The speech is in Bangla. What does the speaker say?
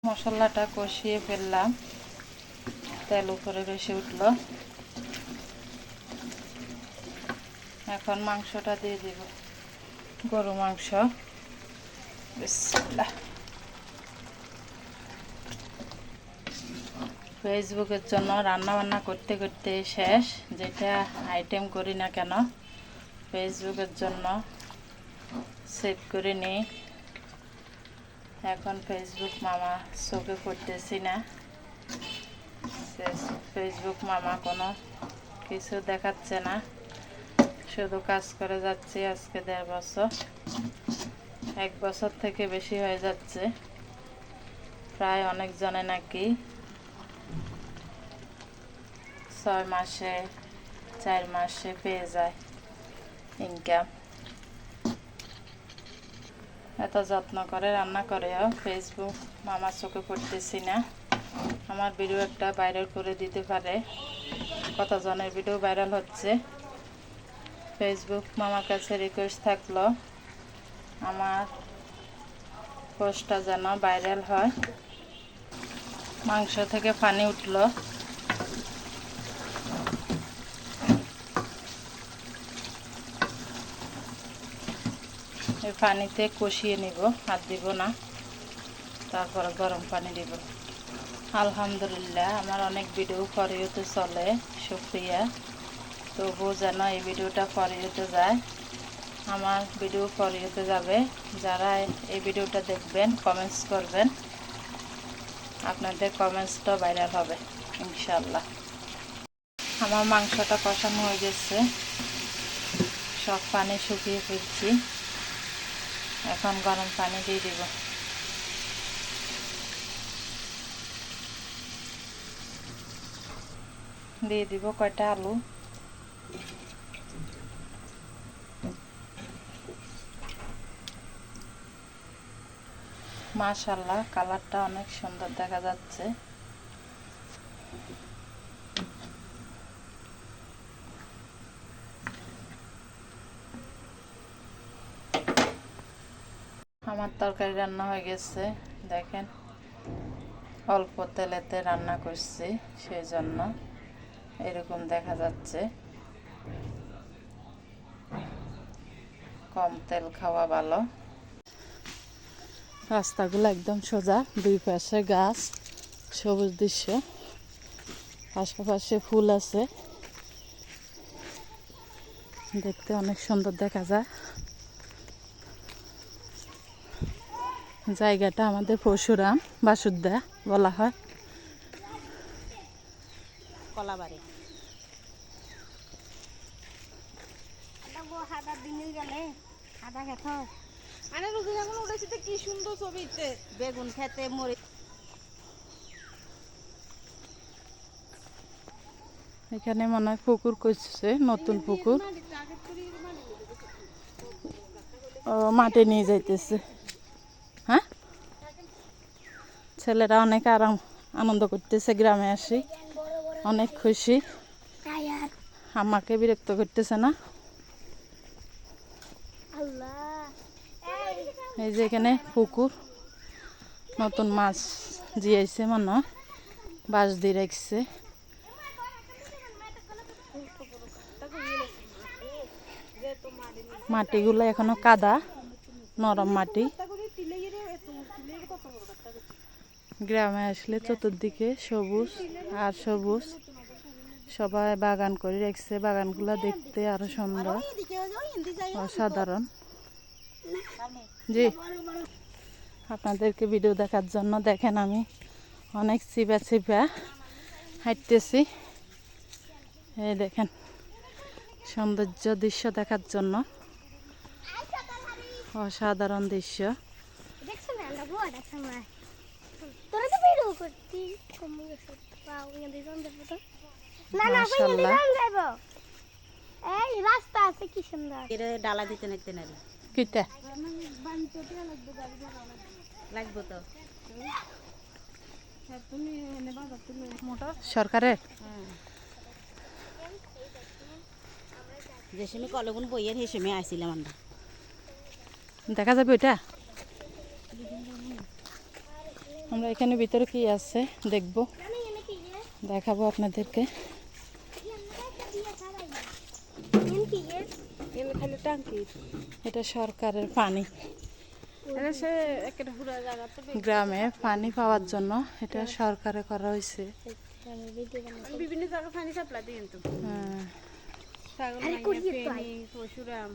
মশলাটা কষিয়ে ফেললাম, তেল উপরে ভেসে উঠল। এখন মাংসটা দিয়ে দিব, গরু মাংস। বিসমিল্লাহ। ফেসবুকের জন্য রান্না বান্না করতে করতে শেষ, যেটা আইটেম করি না কেন ফেসবুকের জন্য সেভ করে নিই। এখন ফেসবুক মামা চোখে পড়তেছি না, ফেসবুক মামা কোনো কিছু দেখাচ্ছে না, শুধু কাজ করে যাচ্ছি। আজকে 1.5 বছর, 1 বছর থেকে বেশি হয়ে যাচ্ছে প্রায়। অনেক জনে নাকি 6 মাসে 4 মাসে পেয়ে যায় ইনকাম। এত যত্ন করে রান্না করেও ফেসবুক মামার চোখে পড়তেছি না। আমার ভিডিও একটা ভাইরাল করে দিতে পারে, কতজনের ভিডিও ভাইরাল হচ্ছে। ফেসবুক মামার কাছে রিকোয়েস্ট থাকলো আমার পোস্টটা যেন ভাইরাল হয়। মাংস থেকে পানি উঠলো, এই পানিতে কষিয়ে নিব, হাত দিব না, তারপরে গরম পানি দিব। আলহামদুলিল্লাহ, আমার অনেক ভিডিও ফর ইউতে চলে, শুকরিয়া। তবুও যেন এই ভিডিওটা ফর ইউতে যায়। আমার ভিডিও ফর ইউতে যাবে, যারা এই ভিডিওটা দেখবেন কমেন্টস করবেন, আপনাদের কমেন্টসটা ভাইরাল হবে ইনশাআল্লাহ। আমার মাংসটা কষানো হয়ে গেছে, সব পানি শুকিয়ে ফেলছি। এখন গরম পানি দিয়ে দিব। দিয়ে দিব কয়টা আলু। মাশাআল্লাহ, কালারটা অনেক সুন্দর দেখা যাচ্ছে। আমার তরকারি রান্না হয়ে গেছে, দেখেন অল্প তেলেতে রান্না করছি, সেই জন্য এরকম দেখা যাচ্ছে। কম তেল খাওয়া ভালো। রাস্তাগুলো একদম সোজা, দুই পাশে গাছ, সবুজ দৃশ্য, পাশাপাশি ফুল আছে, দেখতে অনেক সুন্দর দেখা যায়। জায়গাটা আমাদের পরশুরাম বাসুদেব বলা হয়। কলাবাড়ি কি সুন্দর ছবিতে বেগুন খেতে মরে। এখানে মনে হয় পুকুর করছে, নতুন পুকুর। ও মাটি নিয়ে যাইতেছে। হ্যাঁ, ছেলেরা অনেক আনন্দ করতেছে, গ্রামে আসি অনেক খুশি। আমাকে বিরক্ত করতেছে না। এই যে এখানে পুকুর, নতুন মাছ জিয়াইছে, মনে হয় বাঁশ দিয়ে রাখছে। মাটিগুলো এখনো কাদা, নরম মাটি। গ্রামে আসলে চতুর্দিকে সবুজ আর সবুজ, সবাই বাগান করে রাখছে। বাগানগুলো দেখতে আরো সুন্দর, অসাধারণ। জি, আপনাদেরকে ভিডিও দেখার জন্য দেখেন আমি অনেক চিপা চিপা হাঁটতেছি। এই দেখেন সৌন্দর্য দৃশ্য দেখার জন্য, অসাধারণ দৃশ্য। ডালা দিতে নাকতে না কিটা লাগবো তো সরকারের যে সময় কলগুন বইয়ের সেই সময় আসছিলাম আমরা। দেখা যাবে ওইটা আমরা এখানে ভিতরে কি আছে দেখব, দেখাবো আপনাদেরকে। এটা সরকারের পানি, গ্রামে পানি পাওয়ার জন্য এটা সরকারে করা হয়েছে। বিভিন্ন জায়গায় পানি সাপ্লাই দিই কিন্তু হ্যাঁ। ছাগল পশুরাম